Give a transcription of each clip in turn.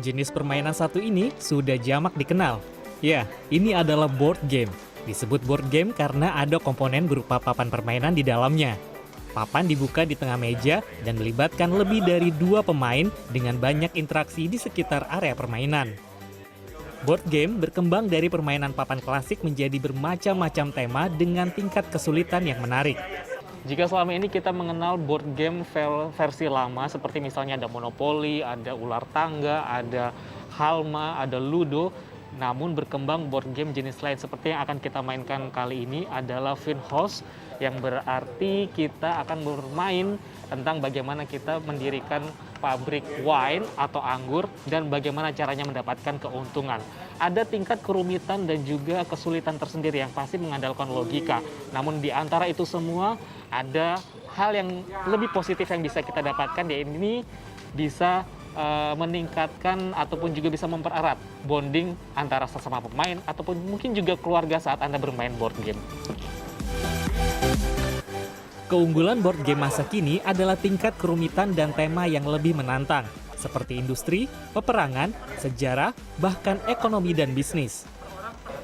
Jenis permainan satu ini sudah jamak dikenal. Ya, ini adalah board game. Disebut board game karena ada komponen berupa papan permainan di dalamnya. Papan dibuka di tengah meja dan melibatkan lebih dari 2 pemain dengan banyak interaksi di sekitar area permainan. Board game berkembang dari permainan papan klasik menjadi bermacam-macam tema dengan tingkat kesulitan yang menarik. Jika selama ini kita mengenal board game versi lama seperti misalnya ada Monopoly, ada ular tangga, ada Halma, ada Ludo, namun berkembang board game jenis lain seperti yang akan kita mainkan kali ini adalah Vinhouse, yang berarti kita akan bermain tentang bagaimana kita mendirikan pabrik wine atau anggur dan bagaimana caranya mendapatkan keuntungan. Ada tingkat kerumitan dan juga kesulitan tersendiri yang pasti mengandalkan logika. Namun di antara itu semua ada hal yang lebih positif yang bisa kita dapatkan, yaitu ini bisa meningkatkan ataupun juga bisa mempererat bonding antara sesama pemain ataupun mungkin juga keluarga saat Anda bermain board game. Keunggulan board game masa kini adalah tingkat kerumitan dan tema yang lebih menantang, seperti industri, peperangan, sejarah, bahkan ekonomi dan bisnis.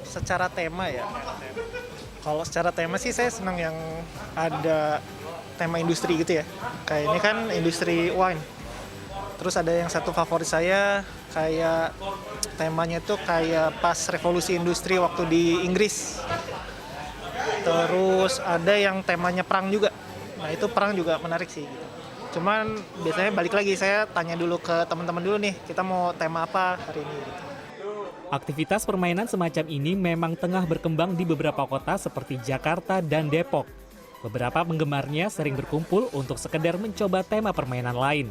Secara tema ya, kalau secara tema sih saya senang yang ada tema industri gitu ya. Kayak ini kan industri wine. Terus ada yang satu favorit saya, kayak temanya tuh kayak pas revolusi industri waktu di Inggris. Terus ada yang temanya perang juga. Nah itu perang juga menarik sih. Cuman biasanya balik lagi, saya tanya dulu ke teman-teman dulu nih, kita mau tema apa hari ini gitu. Aktivitas permainan semacam ini memang tengah berkembang di beberapa kota seperti Jakarta dan Depok. Beberapa penggemarnya sering berkumpul untuk sekedar mencoba tema permainan lain.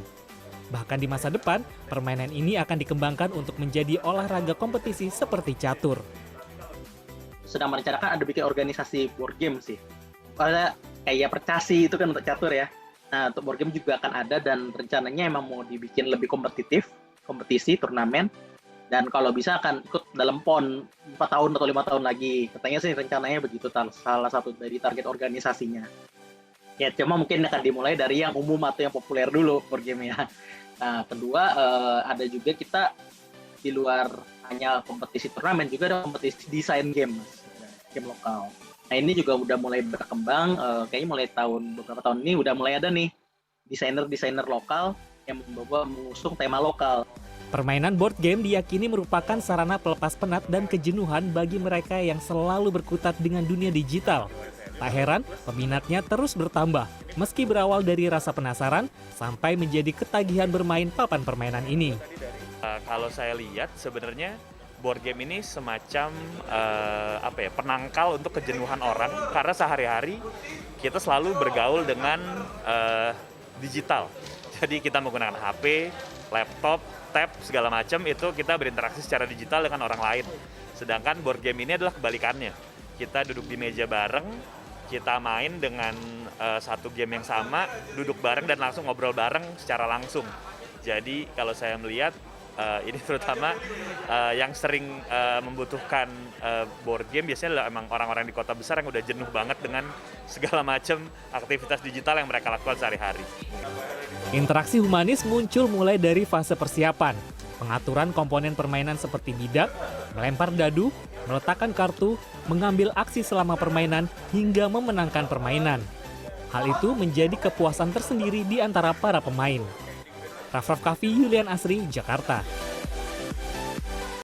Bahkan di masa depan, permainan ini akan dikembangkan untuk menjadi olahraga kompetisi seperti catur. Sedang merencanakan ada bikin organisasi board game sih. Ada kayak percasi itu kan untuk catur ya. Nah, untuk board game juga akan ada dan rencananya emang mau dibikin lebih kompetitif, kompetisi, turnamen. Dan kalau bisa akan ikut dalam PON 4 tahun atau 5 tahun lagi. Katanya sih rencananya begitu, salah satu dari target organisasinya. Ya, cuma mungkin akan dimulai dari yang umum atau yang populer dulu board game-nya. Nah, kedua ada juga kita di luar hanya kompetisi turnamen, juga ada kompetisi desain game, game lokal. Nah, ini juga udah mulai berkembang, kayaknya mulai beberapa tahun ini udah mulai ada nih desainer lokal yang mengusung tema lokal. Permainan board game diyakini merupakan sarana pelepas penat dan kejenuhan bagi mereka yang selalu berkutat dengan dunia digital. Tak heran, peminatnya terus bertambah, meski berawal dari rasa penasaran sampai menjadi ketagihan bermain papan permainan ini. Kalau saya lihat sebenarnya board game ini semacam penangkal untuk kejenuhan orang, karena sehari-hari kita selalu bergaul dengan digital. Jadi kita menggunakan HP, laptop, tab, segala macam, itu kita berinteraksi secara digital dengan orang lain. Sedangkan board game ini adalah kebalikannya. Kita duduk di meja bareng, kita main dengan satu game yang sama, duduk bareng dan langsung ngobrol bareng secara langsung. Jadi kalau saya melihat ini terutama yang sering membutuhkan board game biasanya adalah emang orang-orang di kota besar yang udah jenuh banget dengan segala macam aktivitas digital yang mereka lakukan sehari-hari. Interaksi humanis muncul mulai dari fase persiapan, pengaturan komponen permainan seperti bidak, melempar dadu, meletakkan kartu, mengambil aksi selama permainan, hingga memenangkan permainan. Hal itu menjadi kepuasan tersendiri di antara para pemain. Raff Raff Kaffi, Yulian Asri, Jakarta.